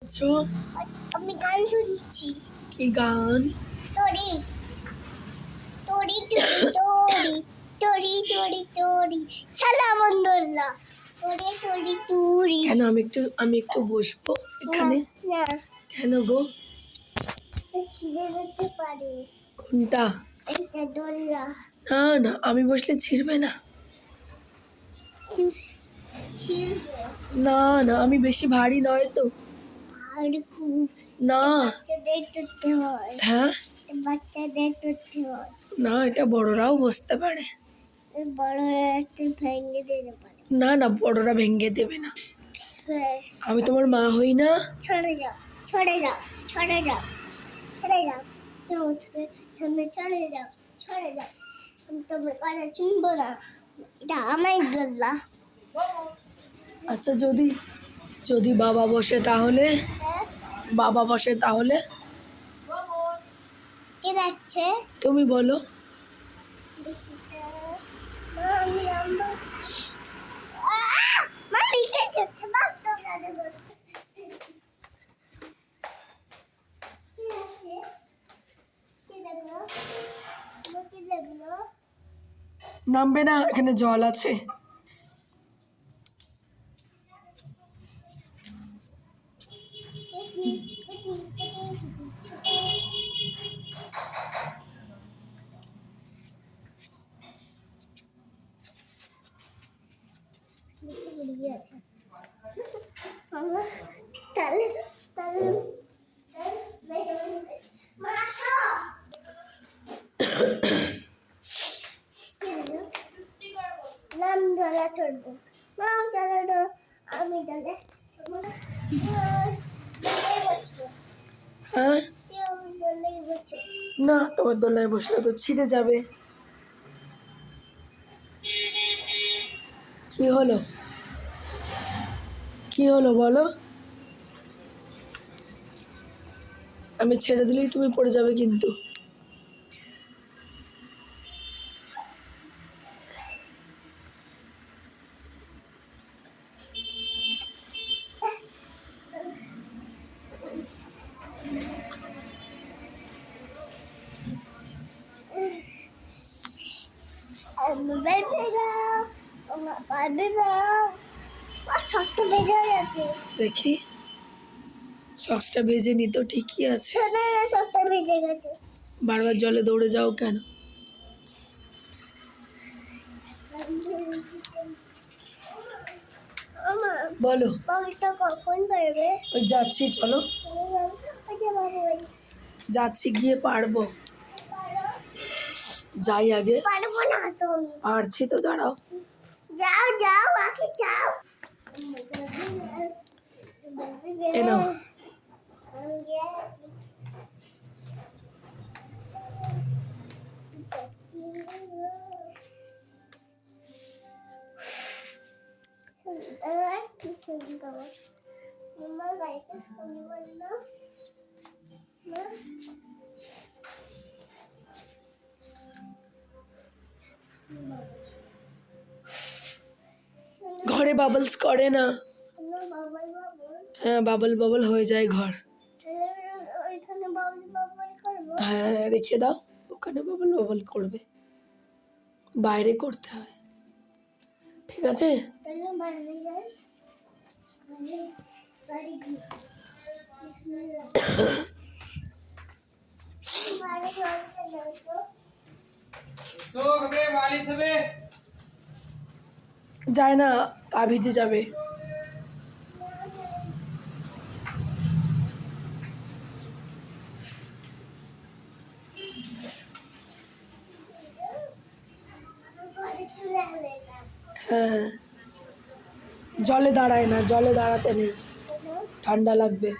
আচ্ছা, আমি গান শুনছি। কি গান? তোরি তোরি তোরি তোরি তোরি তোরি সালামুন্দুল্লাহ তোরি তোরি তোরি। কেন আমি একটু বসবো এখানে? না কেন গো? ছিঁড়ে যেতে পারে কোনটা? এটা দোল্লা। না না, আমি বসলে ছিঁড়বে না। ছিঁড়বে না না, আমি বেশি ভারী নয় তো। আর খুব না। বাচ্চাদের ধরতে হয়, হ্যাঁ, বাচ্চাদের ধরতে হয়। না, এটা বড়রাও বসতে পারে। বড় একটা ভেঙে দিতে পারে। না না, বড়রা ভেঙে দেবে না। হ্যাঁ, আমি তোমার মা হই না? ছড়ে যাও ছড়ে যাও ছড়ে যাও ছড়ে যাও, তুমি সামনে চলে যাও ছড়ে যাও। আমি তোমার কথা চিনবো না, এটা আমার দোল্লা। আচ্ছা, যদি যদি বাবা বসে তাহলে? বাবা বসে তাহলে? কে যাচ্ছে? তুমি বলো। মামি আম্মা মামি কে যাচ্ছে? বাপ তো গাড়ি বলছে কি দেখলো কি দেখলো? নামবে না, এখানে জল আছে। তাহলে তাহলে নাম দোলা চড়বো, নাম চলে তো আমি দলে হ্যাঁ, দলেই বলছো। না, তোমার দোলায় বসলে তো ছিঁড়ে যাবে। কি হলো? কি হলো বলো? আমি ছেড়ে দিলেই তুমি পড়ে যাবে কিন্তু। দেখি, সক্সটা ভেজে নি তো, ঠিকই আছে। বারবার জলে দৌড়ে যাও কেন? বলো। কখন পারবে? ওই যাচ্ছি, চলো। যাচ্ছি, গিয়ে পারবো। যাই আগে। পারবো না তো আমি। পারছি তো, দাঁড়াও। যাও যাও আগে যাও। এ নাও। কি সুন্দর আমার গাড়িতে সুন্দর না? ঘরে বাবলস করে না। হ্যাঁ, বাবল বাবল হয়ে যায় ঘর। ওইখানে বাবল বাবল করবো? হ্যাঁ, রেখে দাও, ওখানে বাবল বাবল করবে। বাইরে করতে হয়, ঠিক আছে? তাহলে বাইরে যাই, বাড়ি গিয়ে বাইরে চলে যায় না, পা ভিজে যাবে। হ্যাঁ, জলে দাঁড়ায় না, জলে দাঁড়াতে নেই, ঠান্ডা লাগবে।